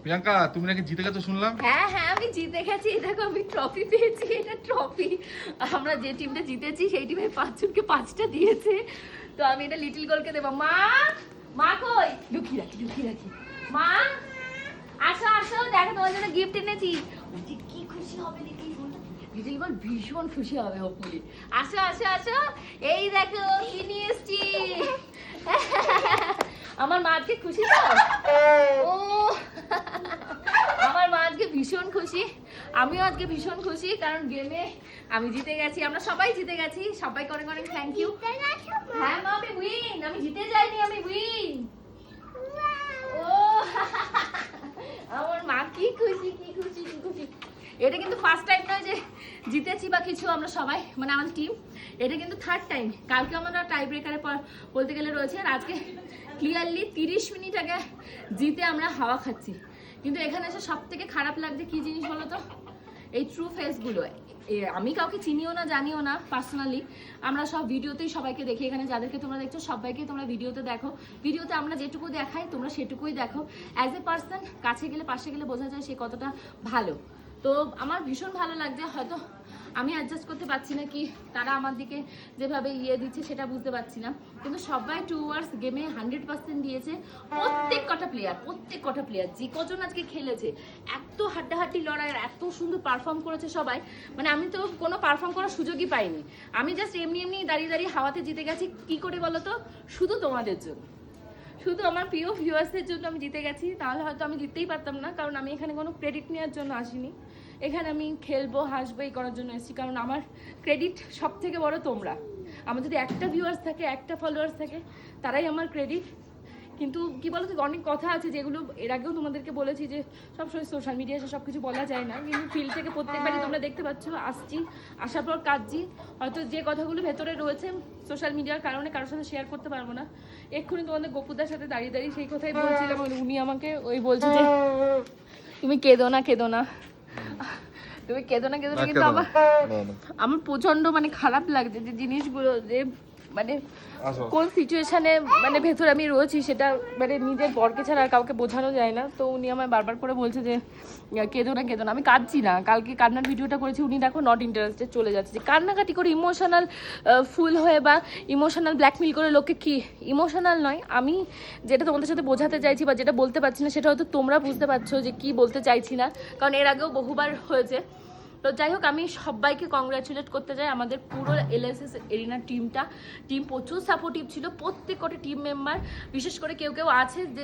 প্রিয়াঙ্কা তুমি নাকি জিতে গেছো শুনলাম। হ্যাঁ হ্যাঁ আমি জিতে গেছি, দেখো আমি ট্রফি পেয়েছি, এটা ট্রফি। আমরা যে টিমটা জিতেছি সেই টিমে 5 জনকে 5টা দিয়েছে, তো আমি এটা লিটল গোলকে দেবো। মা মা কই, লুকিয়ে রাখি। মা আসো আসো, দেখো তোমার জন্য গিফট এনেছি। বলছি কি খুশি হবে দেখি, লিটল গোল ভীষণ খুশি হবে হোপফুলি। আসো আসো আসো, এই দেখো কি নিয়ে এসছি। আমার মা আজকে খুশি তো, ও আমার মা আজকে ভীষণ খুশি, আমিও আজকে ভীষণ খুশি, কারণ গেমে আমি জিতে গেছি, আমরা সবাই জিতে গেছি, সবাইকে অনেক অনেক থ্যাংক ইউ। হ্যাঁ মা আমি উইন, আমি জিতে যাইনি, আমি উইন। ও আমার মা কি খুশি। এটা কিন্তু ফার্স্ট টাইম নয় যে জিতেছি বা কিছু, আমরা সবাই মানে আমার টিম, এটা কিন্তু থার্ড টাইম। কালকে আমরা টাই ব্রেকারে বলতে গেলে রয়েছে, আর আজকে ক্লিয়ারলি 30 মিনিট আগে জিতে আমরা হাওয়া খাচ্ছি। কিন্তু এখানে এসে সব থেকে খারাপ লাগছে কি জিনিস বলো তো, এই ট্রু ফেসগুলো। আমি কাউকে চিনিও না জানিও না পার্সোনালি, আমরা সব ভিডিওতেই সবাইকে দেখি, এখানে যাদেরকে তোমরা দেখছো সবাইকে তোমরা ভিডিওতে দেখো, ভিডিওতে আমরা যেটুকু দেখাই তোমরা সেটুকুই দেখো। অ্যাজ এ পার্সন কাছে গেলে পাশে গেলে বোঝা যায় সে কতটা ভালো। তো আমার ভীষণ ভালো লাগছে, হয়তো আমি অ্যাডজাস্ট করতে পারছি না কি তারা আমার দিকে যেভাবে দিচ্ছে সেটা বুঝতে পারছি না, কিন্তু সবাই টুয়ার্ডস গেমে 100% দিয়েছে। প্রত্যেক কটা প্লেয়ার যে কজন আজকে খেলেছে, এত হাড্ডাহাড্ডি লড়াই, এত সুন্দর পারফর্ম করেছে সবাই, মানে আমি তো কোনো পারফর্ম করার সুযোগই পাইনি। আমি জাস্ট এমনি দাঁড়িয়ে হাওয়াতে জিতে গেছি। কি করে বলো তো, শুধু তোমাদের জন্য, শুধু আমার প্রিয় ভিউয়ার্সদের জন্য আমি জিতে গেছি। তাহলে হয়তো আমি জিততেই পারতাম না, কারণ আমি এখানে কোনো ক্রেডিট নেওয়ার জন্য আসিনি, এখানে আমি খেলবো হাসবো এই করার জন্য এসেছি। কারণ আমার ক্রেডিট সব থেকে বড় তোমরা, আমার যদি একটা ভিউয়ার্স থাকে, একটা ফলোয়ার্স থাকে, তারাই আমার ক্রেডিট। কিন্তু কি বলতো, অনেক কথা আছে যেগুলো এর আগেও তোমাদেরকে বলেছি যে সবসময় সোশ্যাল মিডিয়ায় সব কিছু বলা যায় না, কিন্তু ফিল্ড থেকে প্রত্যেকবারই তোমরা দেখতে পাচ্ছ আসার পর কাঁদছি। হয়তো যে কথাগুলো ভেতরে রয়েছে সোশ্যাল মিডিয়ার কারণে কারোর সাথে শেয়ার করতে পারবো না। এক্ষুনি তোমাদের গোপুদার সাথে দাঁড়িয়ে সেই কথাই বলছিলাম, উনি আমাকে বলছে যে তুমি কেঁদো না তুমি কেঁদো না, কিন্তু আমার প্রচন্ড মানে খারাপ লাগছে যে জিনিসগুলো, যে মানে কোন সিচুয়েশনে মানে ভেতরে আমি রয়েছি সেটা মানে নিজের বরকে ছাড়া আর কাউকে বোঝানো যায় না। তো উনি আমায় বারবার করে বলছে যে কেঁদো না। আমি কাঁদছি না, কালকে কান্নার ভিডিওটা করেছি, উনি দেখো নট ইন্টারেস্টেড চলে যাচ্ছে, যে কান্নাকাটি করে ইমোশনাল ফুল হয়ে বা ইমোশনাল ব্ল্যাকমেল করে লোককে, কি ইমোশনাল নয়, আমি যেটা তোমাদের সাথে বোঝাতে চাইছি বা যেটা বলতে পারছি না সেটা হয়তো তোমরা বুঝতে পারছো যে কি বলতে চাইছি না, কারণ এর আগেও বহুবার হয়েছে। তো যাই হোক, আমি সবাইকে কংগ্রাচুলেট করতে চাই, আমাদের পুরো এলএসএস এরিনা টিম প্রচুর সাপোর্টিভ ছিল, প্রত্যেক কটা টিম মেম্বার, বিশেষ করে কেউ আছে যে